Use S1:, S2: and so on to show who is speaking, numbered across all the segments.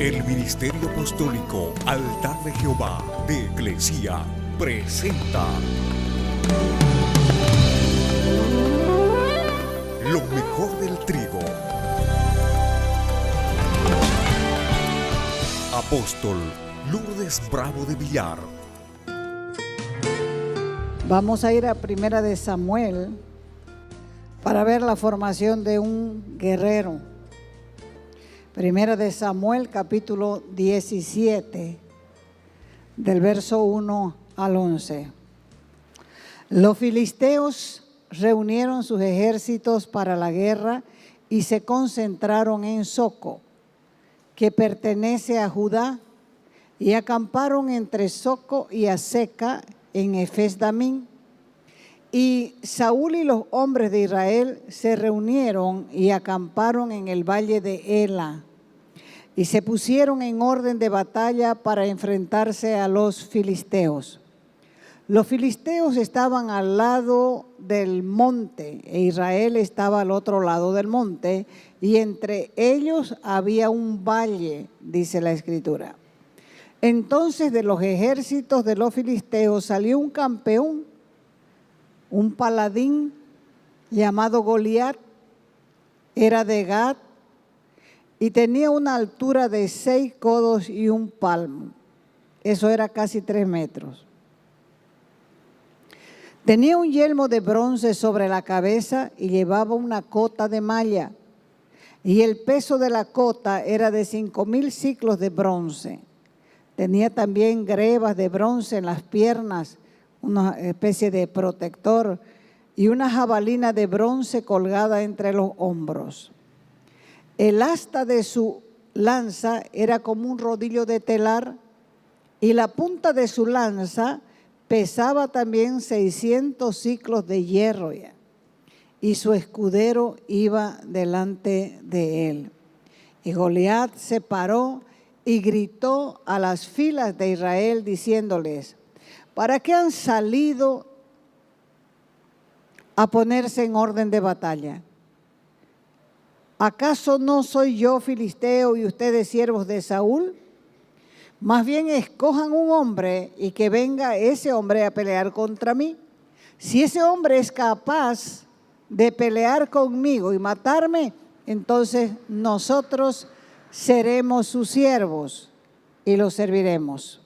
S1: El Ministerio Apostólico Altar de Jehová de Eclesia presenta lo mejor del trigo. Apóstol Lourdes Bravo de Villar.
S2: Vamos a ir a Primera de Samuel para ver la formación de un guerrero. Primera de Samuel, capítulo 17, del verso 1 al 11. Los filisteos reunieron sus ejércitos para la guerra y se concentraron en Soco, que pertenece a Judá, y acamparon entre Soco y Azeca en Efes-Damín. Y Saúl y los hombres de Israel se reunieron y acamparon en el valle de Ela, y se pusieron en orden de batalla para enfrentarse a los filisteos. Los filisteos estaban al lado del monte e Israel estaba al otro lado del monte, y entre ellos había un valle, dice la Escritura. Entonces de los ejércitos de los filisteos salió un campeón, un paladín llamado Goliat, era de Gat y tenía una altura de 6 codos y un palmo. Eso era casi 3 metros. Tenía un yelmo de bronce sobre la cabeza y llevaba una cota de malla, y el peso de la cota era de 5,000 siclos de bronce. Tenía también grebas de bronce en las piernas, una especie de protector, y una jabalina de bronce colgada entre los hombros. El asta de su lanza era como un rodillo de telar, y la punta de su lanza pesaba también 600 siclos de hierro, y su escudero iba delante de él. Y Goliat se paró y gritó a las filas de Israel diciéndoles: ¿para qué han salido a ponerse en orden de batalla? ¿Acaso no soy yo filisteo y ustedes siervos de Saúl? Más bien escojan un hombre y que venga ese hombre a pelear contra mí. Si ese hombre es capaz de pelear conmigo y matarme, entonces nosotros seremos sus siervos y los serviremos.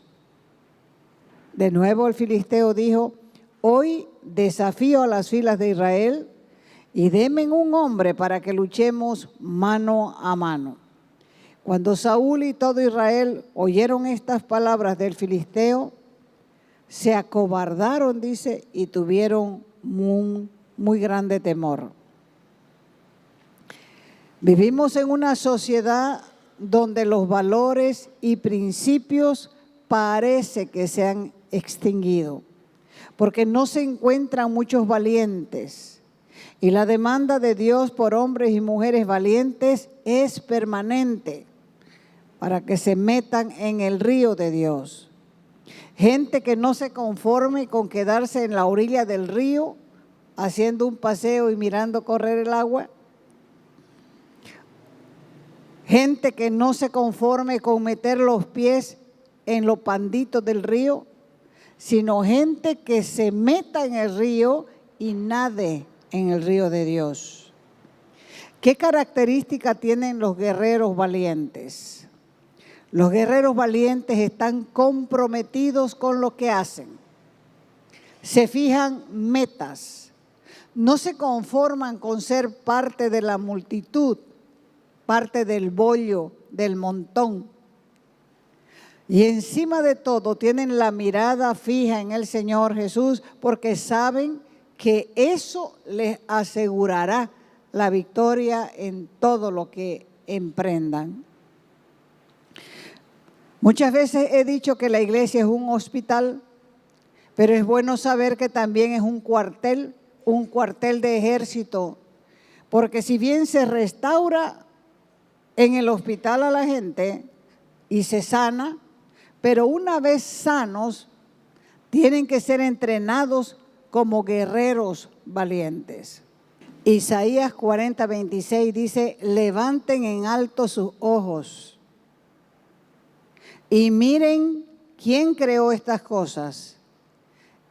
S2: De nuevo el filisteo dijo: hoy desafío a las filas de Israel y denme un hombre para que luchemos mano a mano. Cuando Saúl y todo Israel oyeron estas palabras del filisteo, se acobardaron, dice, y tuvieron muy grande temor. Vivimos en una sociedad donde los valores y principios parece que se han extinguido, porque no se encuentran muchos valientes, y la demanda de Dios por hombres y mujeres valientes es permanente para que se metan en el río de Dios. Gente que no se conforme con quedarse en la orilla del río haciendo un paseo y mirando correr el agua. Gente que no se conforme con meter los pies en los panditos del río, sino gente que se meta en el río y nade en el río de Dios. ¿Qué característica tienen los guerreros valientes? Los guerreros valientes están comprometidos con lo que hacen. Se fijan metas. No se conforman con ser parte de la multitud, parte del bollo, del montón. Y encima de todo tienen la mirada fija en el Señor Jesús, porque saben que eso les asegurará la victoria en todo lo que emprendan. Muchas veces he dicho que la iglesia es un hospital, pero es bueno saber que también es un cuartel de ejército, porque si bien se restaura en el hospital a la gente y se sana, pero una vez sanos tienen que ser entrenados como guerreros valientes. Isaías 40:26 dice: levanten en alto sus ojos Y miren quién creó estas cosas.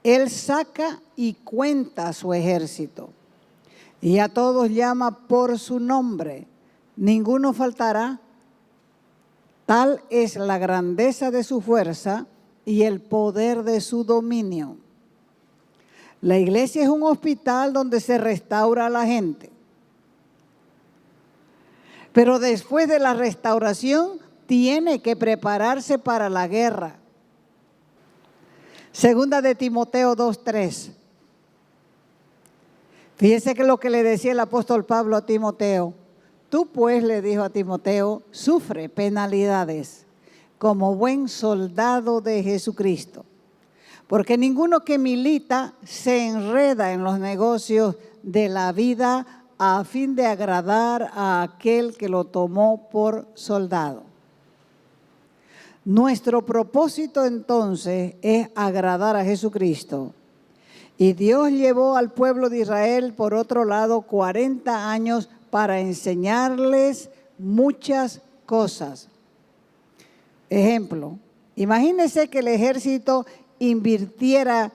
S2: Él saca y cuenta su ejército, y a todos llama por su nombre. Ninguno faltará. Tal es la grandeza de su fuerza y el poder de su dominio. La iglesia es un hospital donde se restaura a la gente. Pero después de la restauración, tiene que prepararse para la guerra. Segunda de Timoteo 2:3. Fíjese que lo que le decía el apóstol Pablo a Timoteo. Tú pues, le dijo a Timoteo, sufre penalidades como buen soldado de Jesucristo. Porque ninguno que milita se enreda en los negocios de la vida a fin de agradar a aquel que lo tomó por soldado. Nuestro propósito entonces es agradar a Jesucristo. Y Dios llevó al pueblo de Israel, por otro lado, 40 años para enseñarles muchas cosas. Ejemplo, imagínense que el ejército invirtiera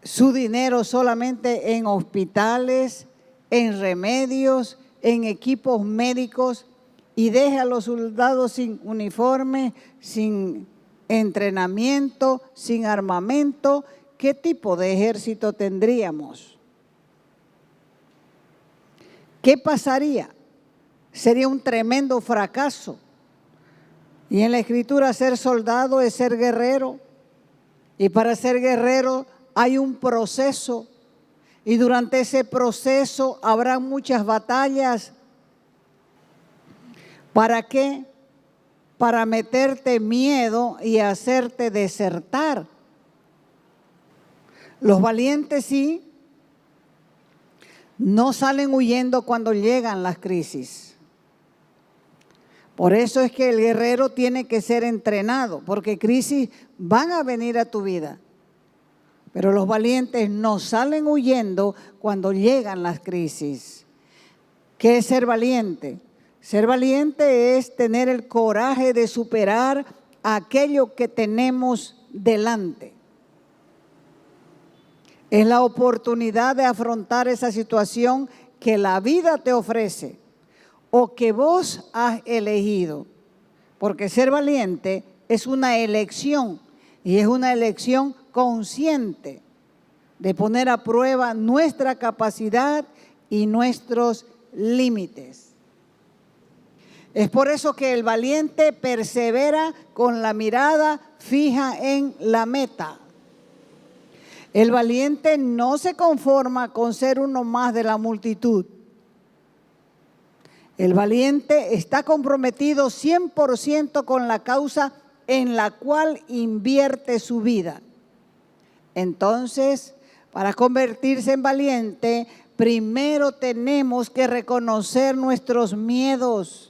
S2: su dinero solamente en hospitales, en remedios, en equipos médicos, y deje a los soldados sin uniforme, sin entrenamiento, sin armamento. ¿Qué tipo de ejército tendríamos? ¿Qué pasaría? Sería un tremendo fracaso. Y en la Escritura ser soldado es ser guerrero. Y para ser guerrero hay un proceso. Y durante ese proceso habrá muchas batallas. ¿Para qué? Para meterte miedo y hacerte desertar. Los valientes sí no salen huyendo cuando llegan las crisis. Por eso es que el guerrero tiene que ser entrenado, porque crisis van a venir a tu vida. Pero los valientes no salen huyendo cuando llegan las crisis. ¿Qué es ser valiente? Ser valiente es tener el coraje de superar aquello que tenemos delante. Es la oportunidad de afrontar esa situación que la vida te ofrece o que vos has elegido. Porque ser valiente es una elección, y es una elección consciente de poner a prueba nuestra capacidad y nuestros límites. Es por eso que el valiente persevera con la mirada fija en la meta. El valiente no se conforma con ser uno más de la multitud. El valiente está comprometido 100% con la causa en la cual invierte su vida. Entonces, para convertirse en valiente, primero tenemos que reconocer nuestros miedos,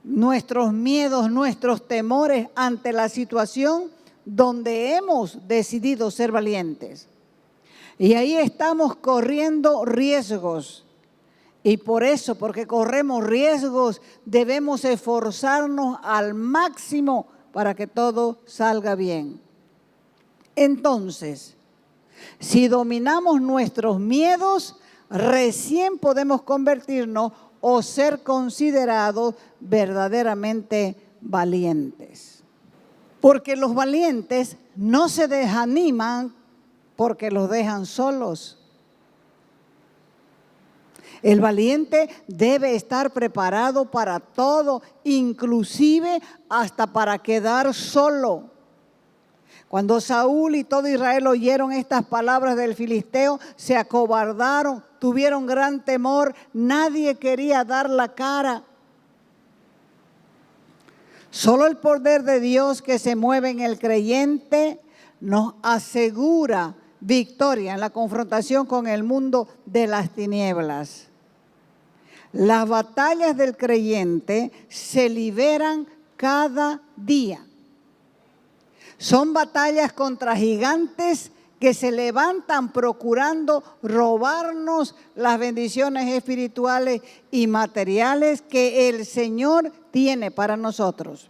S2: nuestros temores ante la situación donde hemos decidido ser valientes. Y ahí estamos corriendo riesgos. Y por eso, porque corremos riesgos, debemos esforzarnos al máximo para que todo salga bien. Entonces, si dominamos nuestros miedos, recién podemos convertirnos o ser considerados verdaderamente valientes. Porque los valientes no se desaniman porque los dejan solos. El valiente debe estar preparado para todo, inclusive hasta para quedar solo. Cuando Saúl y todo Israel oyeron estas palabras del filisteo, se acobardaron, tuvieron gran temor, nadie quería dar la cara. Solo el poder de Dios que se mueve en el creyente nos asegura victoria en la confrontación con el mundo de las tinieblas. Las batallas del creyente se liberan cada día. Son batallas contra gigantes que se levantan procurando robarnos las bendiciones espirituales y materiales que el Señor tiene para nosotros.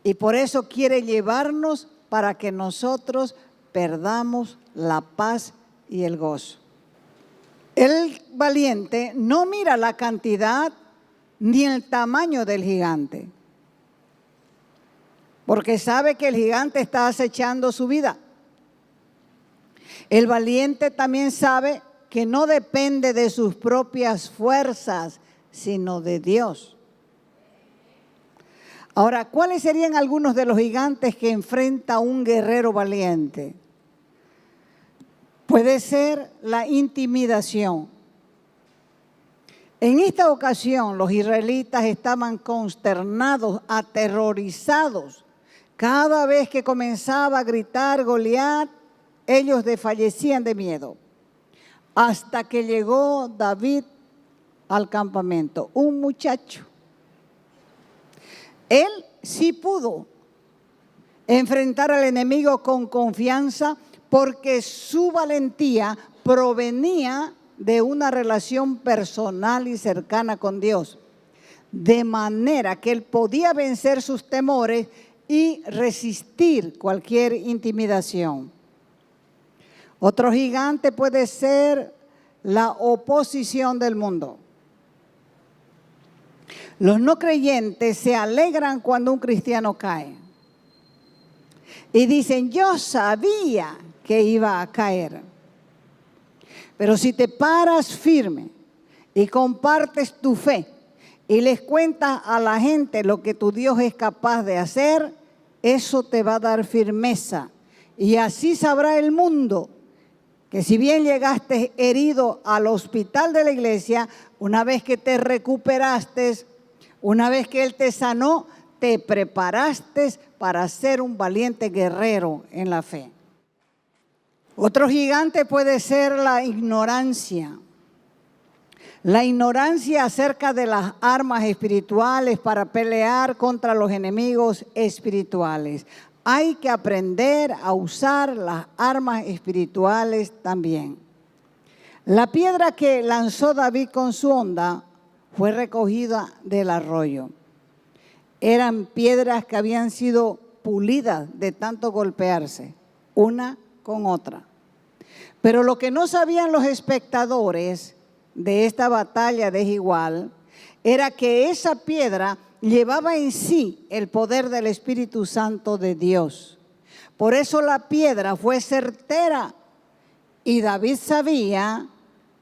S2: Y por eso quiere llevarnos para que nosotros perdamos la paz y el gozo. El valiente no mira la cantidad ni el tamaño del gigante, porque sabe que el gigante está acechando su vida. El valiente también sabe que no depende de sus propias fuerzas, sino de Dios. Ahora, ¿cuáles serían algunos de los gigantes que enfrenta un guerrero valiente? Puede ser la intimidación. En esta ocasión, los israelitas estaban consternados, aterrorizados. Cada vez que comenzaba a gritar Goliat, ellos desfallecían de miedo. Hasta que llegó David al campamento, un muchacho. Él sí pudo enfrentar al enemigo con confianza porque su valentía provenía de una relación personal y cercana con Dios. De manera que él podía vencer sus temores y resistir cualquier intimidación. Otro gigante puede ser la oposición del mundo. Los no creyentes se alegran cuando un cristiano cae. Y dicen, yo sabía que iba a caer. Pero si te paras firme y compartes tu fe y les cuentas a la gente lo que tu Dios es capaz de hacer, eso te va a dar firmeza. Y así sabrá el mundo que si bien llegaste herido al hospital de la iglesia, una vez que te recuperaste, una vez que Él te sanó, te preparaste para ser un valiente guerrero en la fe. Otro gigante puede ser la ignorancia. La ignorancia acerca de las armas espirituales para pelear contra los enemigos espirituales. Hay que aprender a usar las armas espirituales también. La piedra que lanzó David con su honda fue recogida del arroyo. Eran piedras que habían sido pulidas de tanto golpearse, una con otra. Pero lo que no sabían los espectadores de esta batalla desigual era que esa piedra llevaba en sí el poder del Espíritu Santo de Dios. Por eso la piedra fue certera y David sabía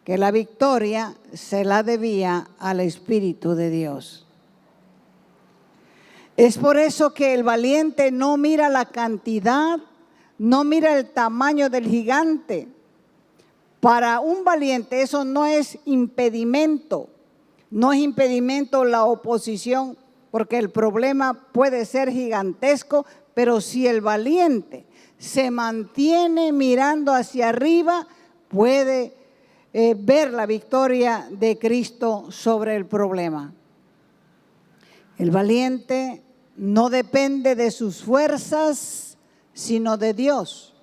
S2: que la victoria se la debía al Espíritu de Dios. Es por eso que el valiente no mira la cantidad, no mira el tamaño del gigante. Para un valiente eso no es impedimento, no es impedimento la oposición, porque el problema puede ser gigantesco, pero si el valiente se mantiene mirando hacia arriba, puede ver la victoria de Cristo sobre el problema. El valiente no depende de sus fuerzas, sino de Dios.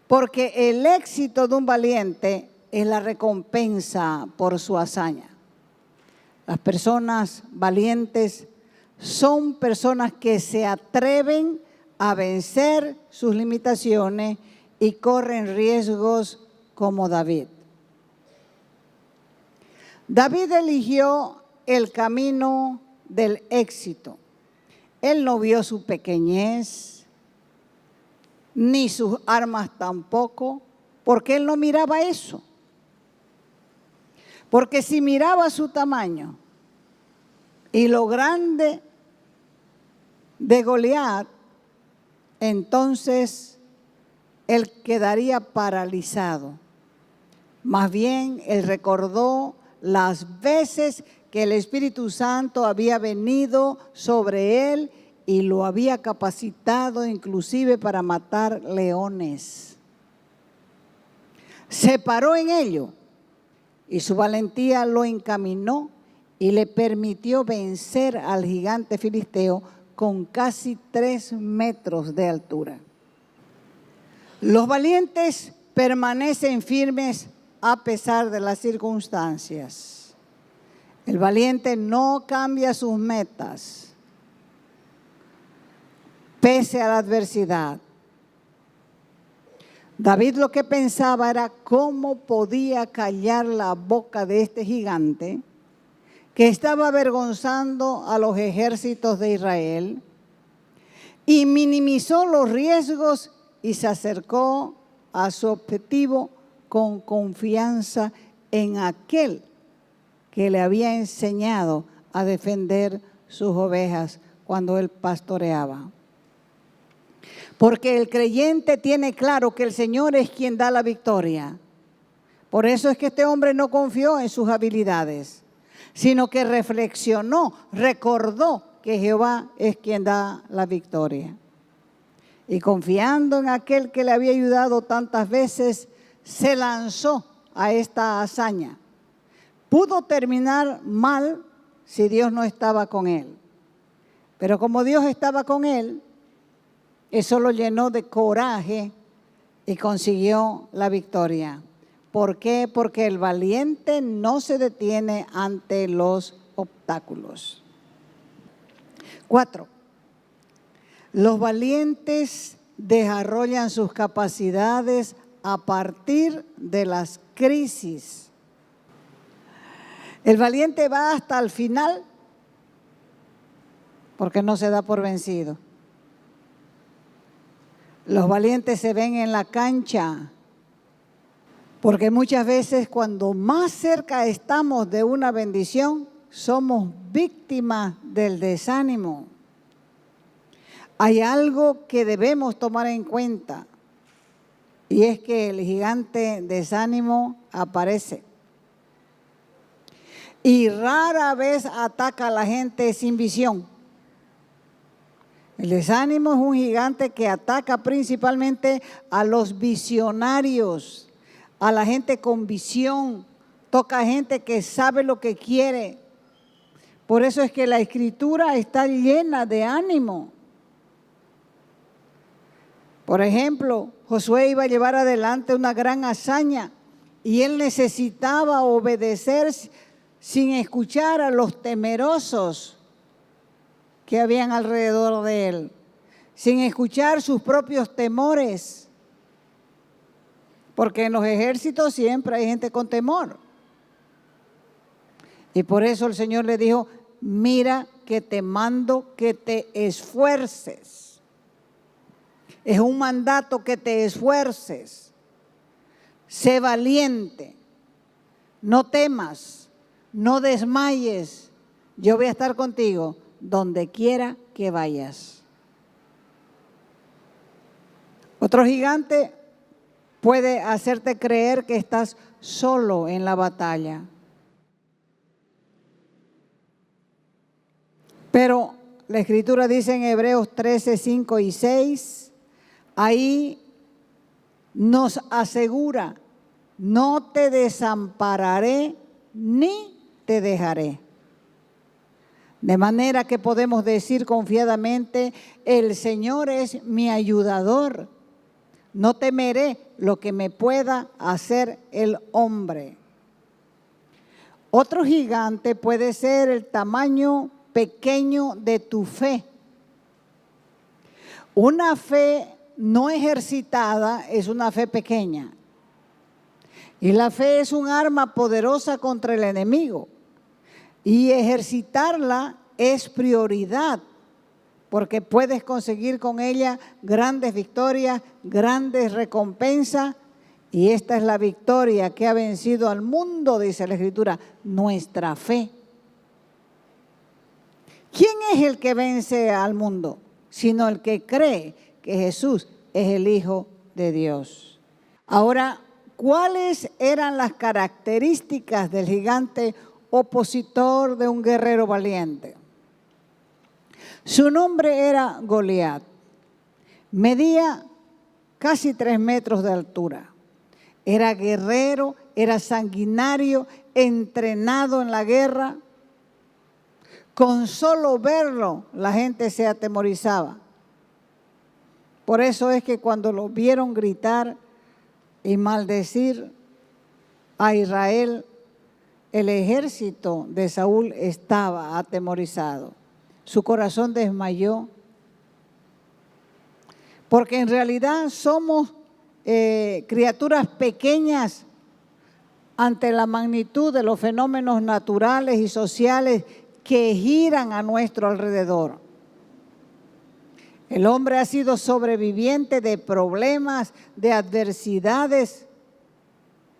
S2: Porque el éxito de un valiente es la recompensa por su hazaña. Las personas valientes son personas que se atreven a vencer sus limitaciones y corren riesgos como David. David eligió el camino del éxito. Él no vio su pequeñez, ni sus armas tampoco, porque él no miraba eso. Porque si miraba su tamaño y lo grande de Goliat, entonces él quedaría paralizado. Más bien, él recordó las veces que el Espíritu Santo había venido sobre él y lo había capacitado inclusive para matar leones. Se paró en ello y su valentía lo encaminó y le permitió vencer al gigante filisteo con casi 3 metros de altura. Los valientes permanecen firmes a pesar de las circunstancias. El valiente no cambia sus metas. pese a la adversidad. David lo que pensaba era cómo podía callar la boca de este gigante que estaba avergonzando a los ejércitos de Israel, y minimizó los riesgos y se acercó a su objetivo con confianza en aquel que le había enseñado a defender sus ovejas cuando él pastoreaba. Porque el creyente tiene claro que el Señor es quien da la victoria. Por eso es que este hombre no confió en sus habilidades, sino que reflexionó, recordó que Jehová es quien da la victoria. Y confiando en aquel que le había ayudado tantas veces, se lanzó a esta hazaña. Pudo terminar mal si Dios no estaba con él. Pero como Dios estaba con él, eso lo llenó de coraje y consiguió la victoria. ¿Por qué? Porque el valiente no se detiene ante los obstáculos. 4. Los valientes desarrollan sus capacidades a partir de las crisis. El valiente va hasta el final porque no se da por vencido. Los valientes se ven en la cancha porque muchas veces cuando más cerca estamos de una bendición, somos víctimas del desánimo. Hay algo que debemos tomar en cuenta y es que el gigante desánimo aparece y rara vez ataca a la gente sin visión. El desánimo es un gigante que ataca principalmente a los visionarios, a la gente con visión, toca a gente que sabe lo que quiere. Por eso es que la Escritura está llena de ánimo. Por ejemplo, Josué iba a llevar adelante una gran hazaña y él necesitaba obedecer sin escuchar a los temerosos que habían alrededor de él, sin escuchar sus propios temores, porque en los ejércitos siempre hay gente con temor. Y por eso el Señor le dijo, mira que te mando que te esfuerces. Es un mandato que te esfuerces. Sé valiente, no temas, no desmayes. Yo voy a estar contigo donde quiera que vayas. Otro gigante puede hacerte creer que estás solo en la batalla. Pero la Escritura dice en Hebreos 13, 5 y 6, ahí nos asegura, no te desampararé ni te dejaré. De manera que podemos decir confiadamente, el Señor es mi ayudador. No temeré lo que me pueda hacer el hombre. Otro gigante puede ser el tamaño pequeño de tu fe. Una fe no ejercitada es una fe pequeña. Y la fe es un arma poderosa contra el enemigo. Y ejercitarla es prioridad, porque puedes conseguir con ella grandes victorias, grandes recompensas. Y esta es la victoria que ha vencido al mundo, dice la Escritura, nuestra fe. ¿Quién es el que vence al mundo? Sino el que cree que Jesús es el Hijo de Dios. Ahora, ¿cuáles eran las características del gigante opositor de un guerrero valiente? Su nombre era Goliat. Medía casi 3 metros de altura. Era guerrero, era sanguinario, entrenado en la guerra. Con solo verlo, la gente se atemorizaba. Por eso es que cuando lo vieron gritar y maldecir a Israel, el ejército de Saúl estaba atemorizado. Su corazón desmayó. Porque en realidad somos criaturas pequeñas ante la magnitud de los fenómenos naturales y sociales que giran a nuestro alrededor. El hombre ha sido sobreviviente de problemas, de adversidades,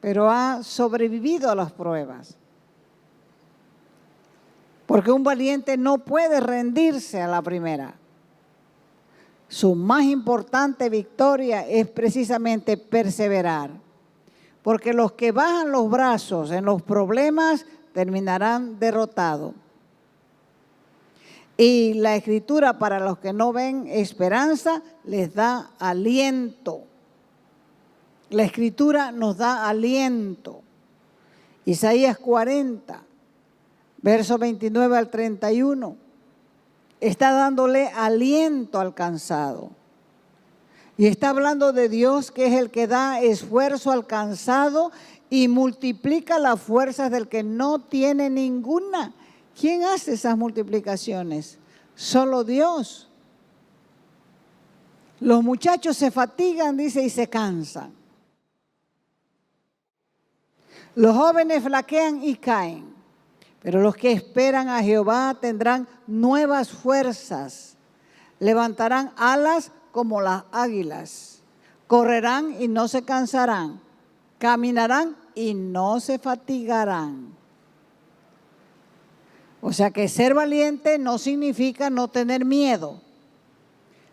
S2: pero ha sobrevivido a las pruebas. Porque un valiente no puede rendirse a la primera. Su más importante victoria es precisamente perseverar. Porque los que bajan los brazos en los problemas terminarán derrotados. Y la Escritura, para los que no ven esperanza, les da aliento. La Escritura nos da aliento. Isaías 40, versos 29 al 31, está dándole aliento al cansado. Y está hablando de Dios, que es el que da esfuerzo al cansado y multiplica las fuerzas del que no tiene ninguna. ¿Quién hace esas multiplicaciones? Solo Dios. Los muchachos se fatigan, dice, y se cansan. Los jóvenes flaquean y caen. Pero los que esperan a Jehová tendrán nuevas fuerzas. Levantarán alas como las águilas. Correrán y no se cansarán. Caminarán y no se fatigarán. O sea que ser valiente no significa no tener miedo.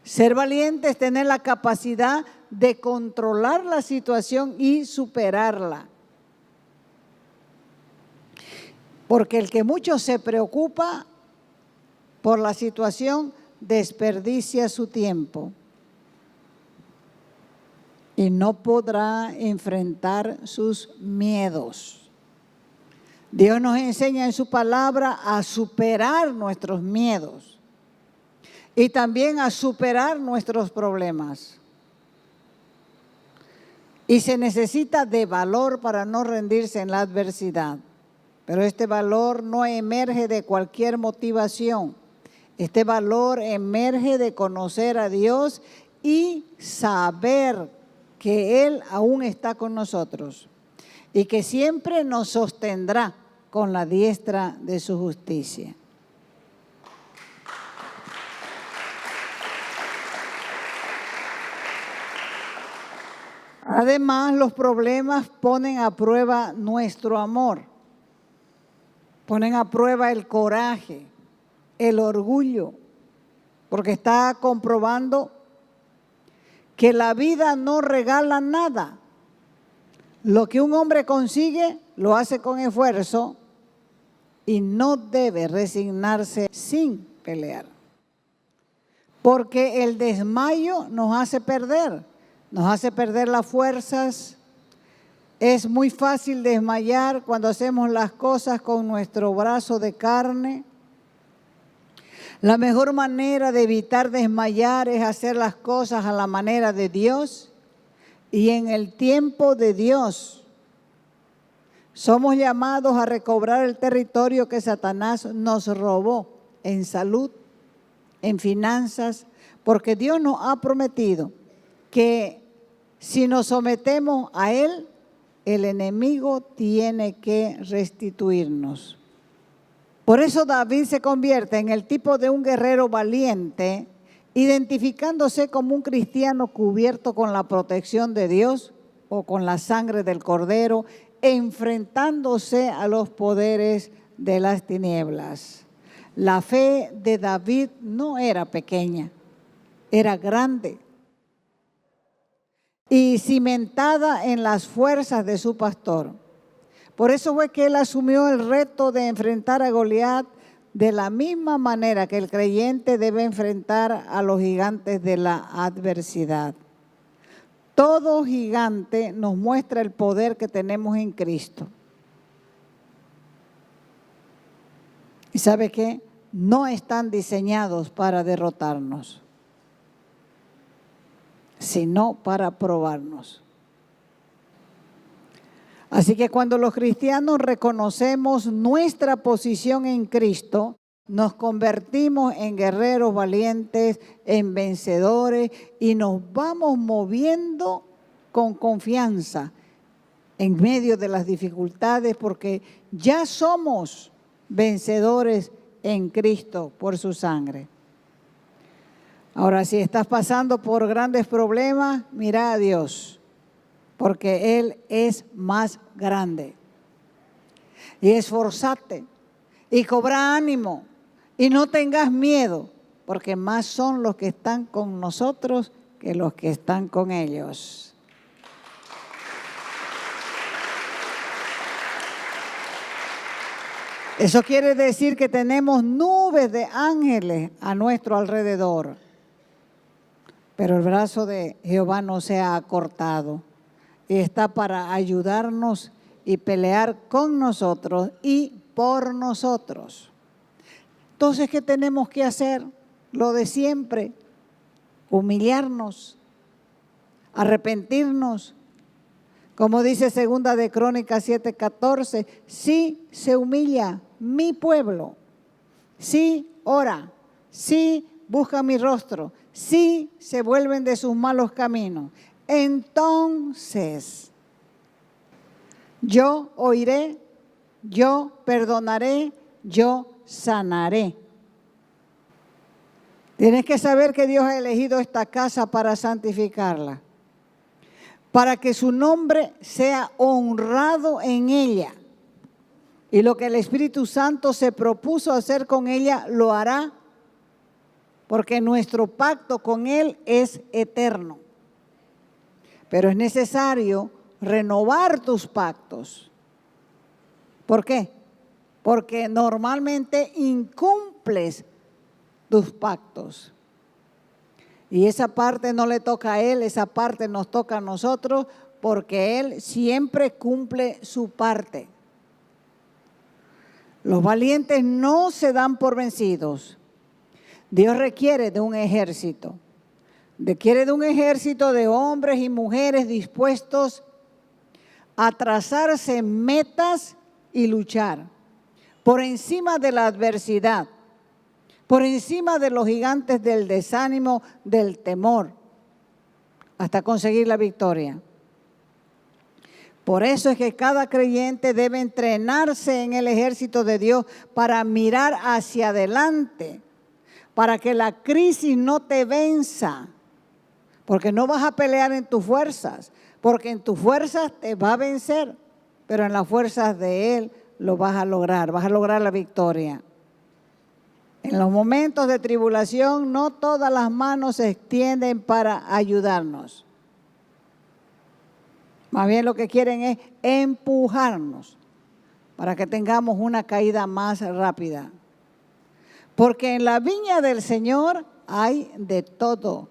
S2: Ser valiente es tener la capacidad de controlar la situación y superarla. Porque el que mucho se preocupa por la situación desperdicia su tiempo y no podrá enfrentar sus miedos. Dios nos enseña en su palabra a superar nuestros miedos y también a superar nuestros problemas. Y se necesita de valor para no rendirse en la adversidad. Pero este valor no emerge de cualquier motivación. Este valor emerge de conocer a Dios y saber que Él aún está con nosotros y que siempre nos sostendrá con la diestra de su justicia. Además, los problemas ponen a prueba nuestro amor, ponen a prueba el coraje, el orgullo, porque está comprobando que la vida no regala nada. Lo que un hombre consigue, lo hace con esfuerzo y no debe resignarse sin pelear. Porque el desmayo nos hace perder las fuerzas. Es muy fácil desmayar cuando hacemos las cosas con nuestro brazo de carne. La mejor manera de evitar desmayar es hacer las cosas a la manera de Dios y en el tiempo de Dios. Somos llamados a recobrar el territorio que Satanás nos robó en salud, en finanzas, porque Dios nos ha prometido que si nos sometemos a Él, el enemigo tiene que restituirnos. Por eso David se convierte en el tipo de un guerrero valiente, identificándose como un cristiano cubierto con la protección de Dios o con la sangre del Cordero, enfrentándose a los poderes de las tinieblas. La fe de David no era pequeña, era grande y cimentada en las fuerzas de su pastor. Por eso fue que él asumió el reto de enfrentar a Goliat de la misma manera que el creyente debe enfrentar a los gigantes de la adversidad. Todo gigante nos muestra el poder que tenemos en Cristo. ¿Y sabe qué? No están diseñados para derrotarnos, sino para probarnos. Así que cuando los cristianos reconocemos nuestra posición en Cristo, nos convertimos en guerreros valientes, en vencedores y nos vamos moviendo con confianza en medio de las dificultades porque ya somos vencedores en Cristo por su sangre. Ahora, si estás pasando por grandes problemas, mira a Dios, porque Él es más grande. Y esforzate y cobra ánimo y no tengas miedo, porque más son los que están con nosotros que los que están con ellos. Eso quiere decir que tenemos nubes de ángeles a nuestro alrededor. Pero el brazo de Jehová no se ha acortado y está para ayudarnos y pelear con nosotros y por nosotros. Entonces, ¿qué tenemos que hacer? Lo de siempre, humillarnos, arrepentirnos. Como dice Segunda de Crónicas 7:14, sí se humilla mi pueblo, sí ora, sí busca mi rostro, sí se vuelven de sus malos caminos. Entonces, yo oiré, yo perdonaré, yo sanaré. Tienes que saber que Dios ha elegido esta casa para santificarla, para que su nombre sea honrado en ella. Y lo que el Espíritu Santo se propuso hacer con ella, lo hará, porque nuestro pacto con Él es eterno. Pero es necesario renovar tus pactos. ¿Por qué? Porque normalmente incumples tus pactos. Y esa parte no le toca a Él, esa parte nos toca a nosotros, porque Él siempre cumple su parte. Los valientes no se dan por vencidos. Dios requiere de un ejército. Requiere de un ejército de hombres y mujeres dispuestos a trazarse metas y luchar por encima de la adversidad, por encima de los gigantes del desánimo, del temor, hasta conseguir la victoria. Por eso es que cada creyente debe entrenarse en el ejército de Dios para mirar hacia adelante, para que la crisis no te venza, porque no vas a pelear en tus fuerzas, porque en tus fuerzas te va a vencer, pero en las fuerzas de Él lo vas a lograr la victoria. En los momentos de tribulación no todas las manos se extienden para ayudarnos. Más bien lo que quieren es empujarnos para que tengamos una caída más rápida. Porque en la viña del Señor hay de todo.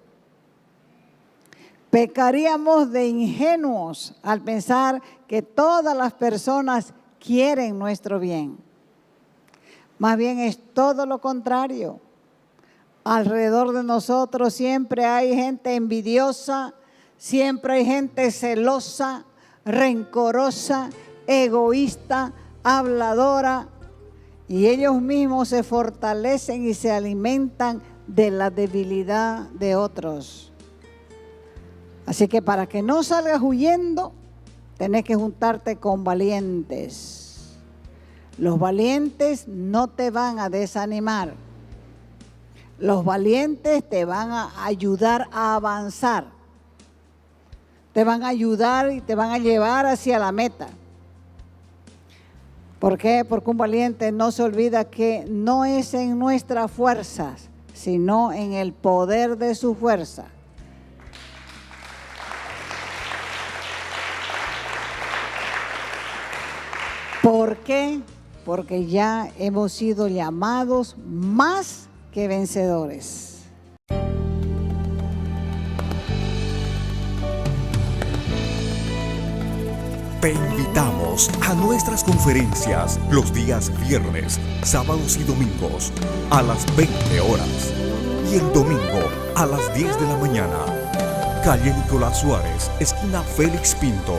S2: Pecaríamos de ingenuos al pensar que todas las personas quieren nuestro bien. Más bien es todo lo contrario. Alrededor de nosotros siempre hay gente envidiosa, siempre hay gente celosa, rencorosa, egoísta, habladora, y ellos mismos se fortalecen y se alimentan de la debilidad de otros. Así que para que no salgas huyendo, tenés que juntarte con valientes. Los valientes no te van a desanimar. Los valientes te van a ayudar a avanzar. Te van a ayudar y te van a llevar hacia la meta. ¿Por qué? Porque un valiente no se olvida que no es en nuestras fuerzas, sino en el poder de su fuerza. ¿Por qué? Porque ya hemos sido llamados más que vencedores.
S1: Te invitamos a nuestras conferencias los días viernes, sábados y domingos a las 20 horas y el domingo a las 10 de la mañana. Calle Nicolás Suárez, esquina Félix Pinto.